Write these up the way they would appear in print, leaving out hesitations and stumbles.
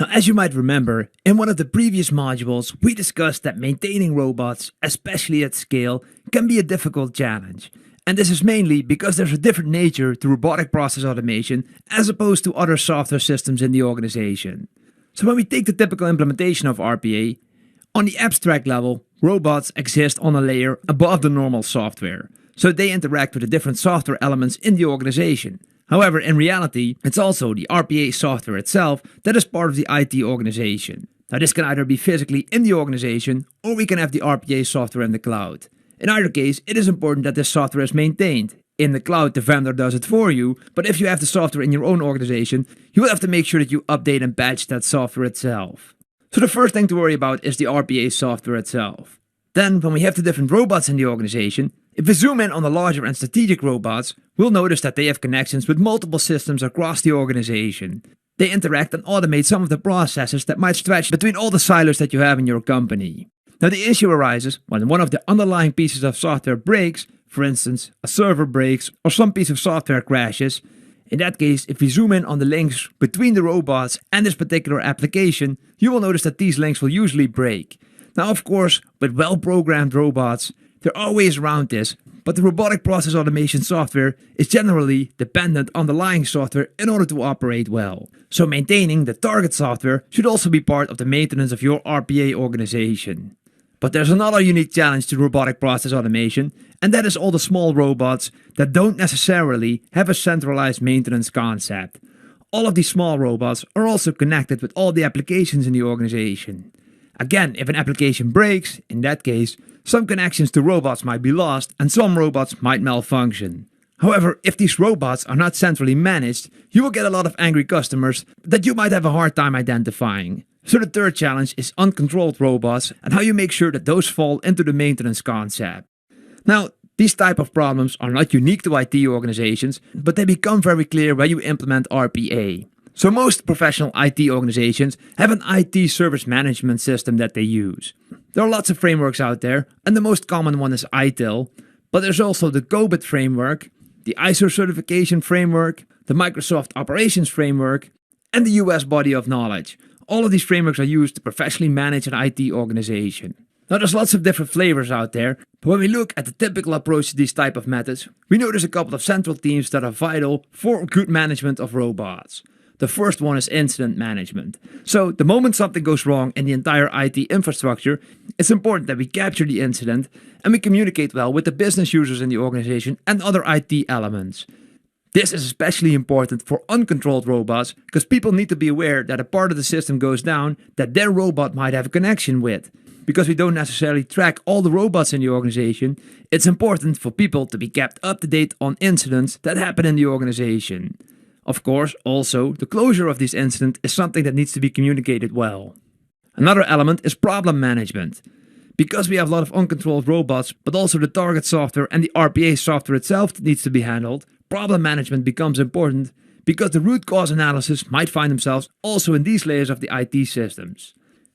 Now, as you might remember, in one of the previous modules, we discussed that maintaining robots, especially at scale, can be a difficult challenge. And this is mainly because there's a different nature to robotic process automation as opposed to other software systems in the organization. So when we take the typical implementation of RPA, on the abstract level, robots exist on a layer above the normal software. So they interact with the different software elements in the organization. However, in reality, it's also the RPA software itself that is part of the IT organization. Now, this can either be physically in the organization, or we can have the RPA software in the cloud. In either case, it is important that this software is maintained. In the cloud, the vendor does it for you, but if you have the software in your own organization, you will have to make sure that you update and patch that software itself. So the first thing to worry about is the RPA software itself. Then, when we have the different robots in the organization, if we zoom in on the larger and strategic robots, we'll notice that they have connections with multiple systems across the organization. They interact and automate some of the processes that might stretch between all the silos that you have in your company. Now, the issue arises when one of the underlying pieces of software breaks, for instance, a server breaks or some piece of software crashes. In that case, if we zoom in on the links between the robots and this particular application, you will notice that these links will usually break. Now, of course, with well-programmed robots, they're always around this, but the robotic process automation software is generally dependent on the underlying software in order to operate well. So maintaining the target software should also be part of the maintenance of your RPA organization. But there's another unique challenge to robotic process automation, and that is all the small robots that don't necessarily have a centralized maintenance concept. All of these small robots are also connected with all the applications in the organization. Again, if an application breaks, in that case, some connections to robots might be lost and some robots might malfunction. However, if these robots are not centrally managed, you will get a lot of angry customers that you might have a hard time identifying. So the third challenge is uncontrolled robots and how you make sure that those fall into the maintenance concept. Now, these type of problems are not unique to IT organizations, but they become very clear when you implement RPA. So most professional IT organizations have an IT service management system that they use. There are lots of frameworks out there, and the most common one is ITIL, but there's also the GOBIT framework, the ISO certification framework, the Microsoft Operations framework, and the US Body of Knowledge. All of these frameworks are used to professionally manage an IT organization. Now, there's lots of different flavors out there, but when we look at the typical approach to these type of methods, we notice a couple of central themes that are vital for good management of robots. The first one is incident management. So the moment something goes wrong in the entire IT infrastructure, it's important that we capture the incident and we communicate well with the business users in the organization and other IT elements. This is especially important for uncontrolled robots because people need to be aware that a part of the system goes down that their robot might have a connection with. Because we don't necessarily track all the robots in the organization, it's important for people to be kept up to date on incidents that happen in the organization. Of course, also, the closure of this incident is something that needs to be communicated well. Another element is problem management. Because we have a lot of uncontrolled robots, but also the target software and the RPA software itself that needs to be handled, problem management becomes important because the root cause analysis might find themselves also in these layers of the IT systems.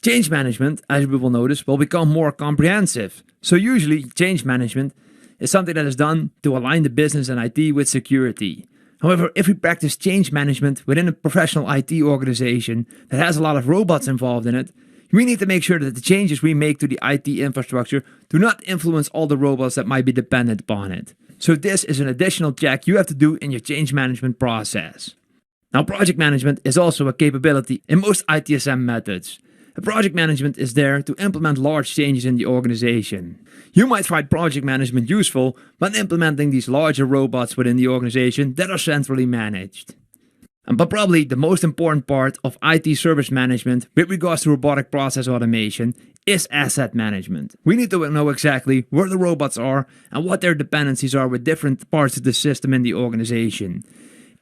Change management, as we will notice, will become more comprehensive. So usually, change management is something that is done to align the business and IT with security. However, if we practice change management within a professional IT organization that has a lot of robots involved in it, we need to make sure that the changes we make to the IT infrastructure do not influence all the robots that might be dependent upon it. So this is an additional check you have to do in your change management process. Now, project management is also a capability in most ITSM methods. Project management is there to implement large changes in the organization. You might find project management useful when implementing these larger robots within the organization that are centrally managed. But probably the most important part of IT service management with regards to robotic process automation is asset management. We need to know exactly where the robots are and what their dependencies are with different parts of the system in the organization.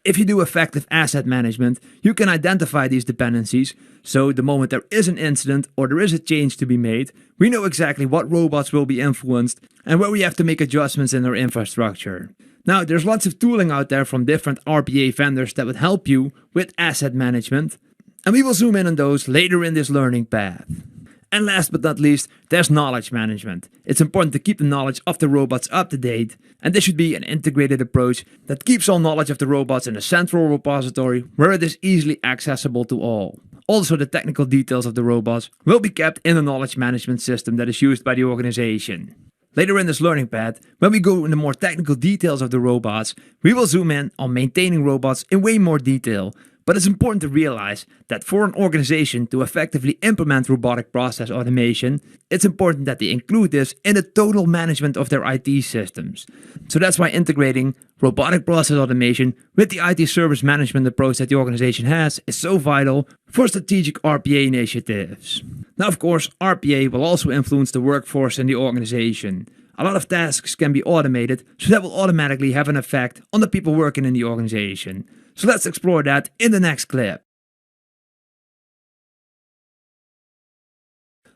If you do effective asset management, you can identify these dependencies, so the moment there is an incident or there is a change to be made, we know exactly what robots will be influenced and where we have to make adjustments in our infrastructure. Now, there's lots of tooling out there from different RPA vendors that would help you with asset management, and we will zoom in on those later in this learning path. And last but not least, there's knowledge management. It's important to keep the knowledge of the robots up to date, and this should be an integrated approach that keeps all knowledge of the robots in a central repository where it is easily accessible to all. Also, the technical details of the robots will be kept in the knowledge management system that is used by the organization. Later in this learning path, when we go into more technical details of the robots, we will zoom in on maintaining robots in way more detail. But it's important to realize that for an organization to effectively implement robotic process automation, it's important that they include this in the total management of their IT systems. So that's why integrating robotic process automation with the IT service management approach that the organization has is so vital for strategic RPA initiatives. Now, of course, RPA will also influence the workforce in the organization. A lot of tasks can be automated, so that will automatically have an effect on the people working in the organization. So let's explore that in the next clip.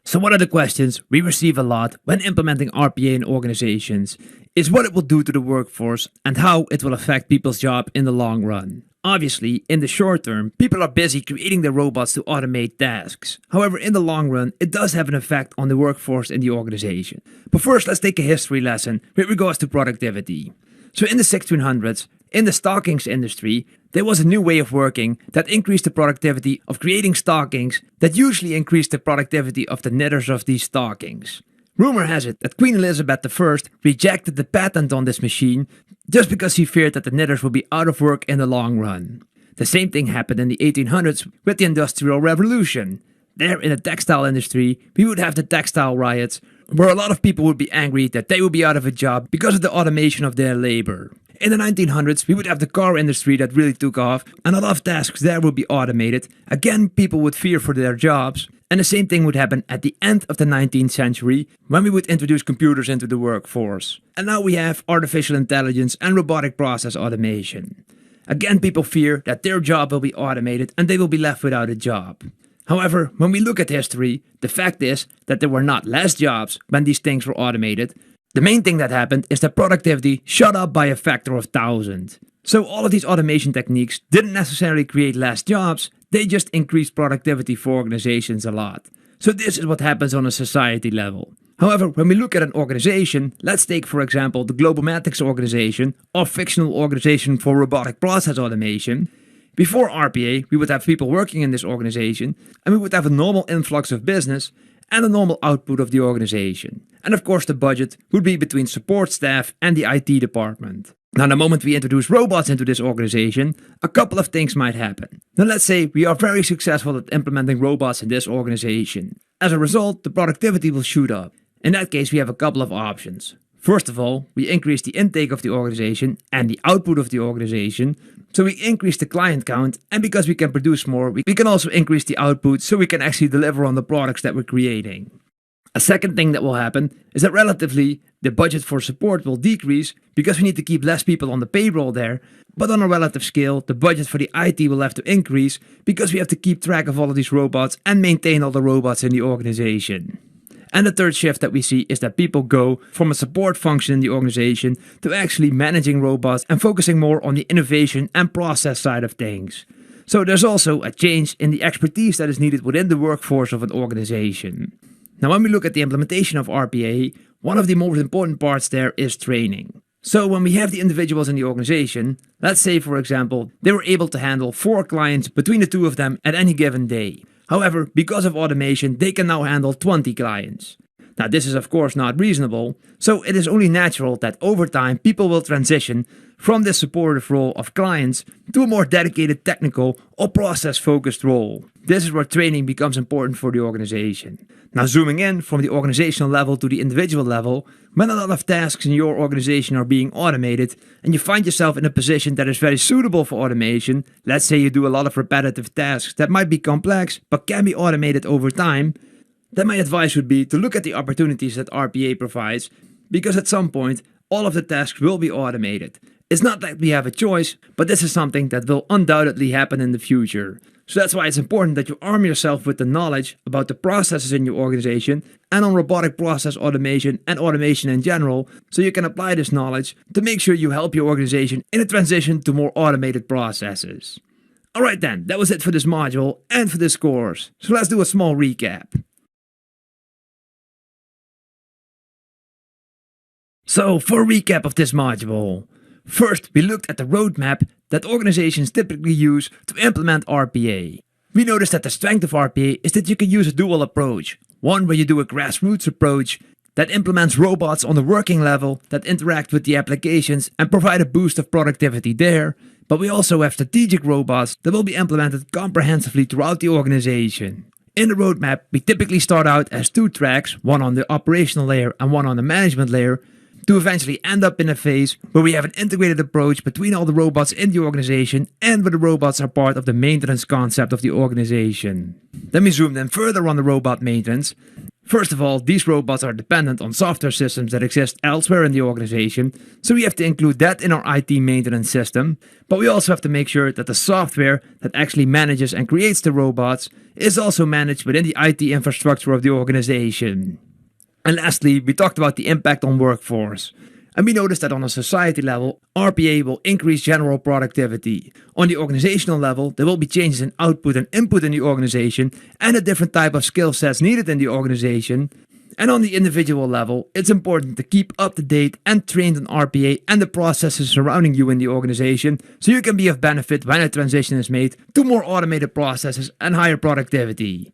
So one of the questions we receive a lot when implementing RPA in organizations is what it will do to the workforce and how it will affect people's job in the long run. Obviously, in the short term, people are busy creating the robots to automate tasks. However, in the long run, it does have an effect on the workforce in the organization. But first, let's take a history lesson with regards to productivity. So in the 1600s, in the stockings industry, there was a new way of working that increased the productivity of creating stockings that usually increased the productivity of the knitters of these stockings. Rumor has it that Queen Elizabeth I rejected the patent on this machine just because she feared that the knitters would be out of work in the long run. The same thing happened in the 1800s with the Industrial Revolution. There in the textile industry, we would have the textile riots, where a lot of people would be angry that they would be out of a job because of the automation of their labor. In the 1900s, we would have the car industry that really took off, and a lot of tasks there would be automated. Again, people would fear for their jobs. And the same thing would happen at the end of the 19th century, when we would introduce computers into the workforce. And now we have artificial intelligence and robotic process automation. Again, people fear that their job will be automated and they will be left without a job. However, when we look at history, the fact is that there were not less jobs when these things were automated. The main thing that happened is that productivity shot up by a factor of 1,000. So all of these automation techniques didn't necessarily create less jobs, they just increased productivity for organizations a lot. So this is what happens on a society level. However, when we look at an organization, let's take for example the Globomatics organization, or fictional organization for robotic process automation. Before RPA, we would have people working in this organization, and we would have a normal influx of business and a normal output of the organization. And of course the budget would be between support staff and the IT department. Now the moment we introduce robots into this organization, a couple of things might happen. Now let's say we are very successful at implementing robots in this organization. As a result, the productivity will shoot up. In that case, we have a couple of options. First of all, we increase the intake of the organization and the output of the organization. So we increase the client count, and because we can produce more, we can also increase the output so we can actually deliver on the products that we're creating. A second thing that will happen is that relatively the budget for support will decrease because we need to keep less people on the payroll there, but on a relative scale, the budget for the IT will have to increase because we have to keep track of all of these robots and maintain all the robots in the organization. And the third shift that we see is that people go from a support function in the organization to actually managing robots and focusing more on the innovation and process side of things. So there's also a change in the expertise that is needed within the workforce of an organization. Now when we look at the implementation of RPA, one of the most important parts there is training. So when we have the individuals in the organization, let's say for example, they were able to handle 4 clients between the two of them at any given day. However, because of automation, they can now handle 20 clients. Now this is of course not reasonable, so it is only natural that over time people will transition from this supportive role of clients to a more dedicated technical or process-focused role. This is where training becomes important for the organization. Now zooming in from the organizational level to the individual level, when a lot of tasks in your organization are being automated and you find yourself in a position that is very suitable for automation, let's say you do a lot of repetitive tasks that might be complex but can be automated over time, then my advice would be to look at the opportunities that RPA provides, because at some point all of the tasks will be automated. It's not that we have a choice, but this is something that will undoubtedly happen in the future. So that's why it's important that you arm yourself with the knowledge about the processes in your organization and on robotic process automation and automation in general, so you can apply this knowledge to make sure you help your organization in a transition to more automated processes. Alright then, that was it for this module and for this course. So let's do a small recap. So for a recap of this module, first we looked at the roadmap that organizations typically use to implement RPA. We noticed that the strength of RPA is that you can use a dual approach. One where you do a grassroots approach that implements robots on the working level that interact with the applications and provide a boost of productivity there. But we also have strategic robots that will be implemented comprehensively throughout the organization. In the roadmap, we typically start out as 2 tracks, one on the operational layer and one on the management layer, to eventually end up in a phase where we have an integrated approach between all the robots in the organization and where the robots are part of the maintenance concept of the organization. Let me zoom then further on the robot maintenance. First of all, these robots are dependent on software systems that exist elsewhere in the organization, so we have to include that in our IT maintenance system, but we also have to make sure that the software that actually manages and creates the robots is also managed within the IT infrastructure of the organization. And lastly, we talked about the impact on workforce. And we noticed that on a society level, RPA will increase general productivity. On the organizational level, there will be changes in output and input in the organization and a different type of skill sets needed in the organization. And on the individual level, it's important to keep up to date and trained on RPA and the processes surrounding you in the organization so you can be of benefit when a transition is made to more automated processes and higher productivity.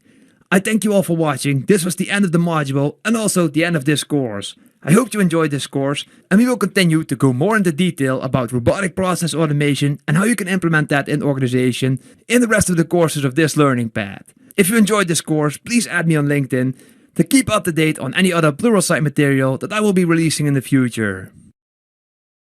I thank you all for watching. This was the end of the module and also the end of this course. I hope you enjoyed this course, and we will continue to go more into detail about robotic process automation and how you can implement that in organization in the rest of the courses of this learning path. If you enjoyed this course, please add me on LinkedIn to keep up to date on any other Pluralsight material that I will be releasing in the future.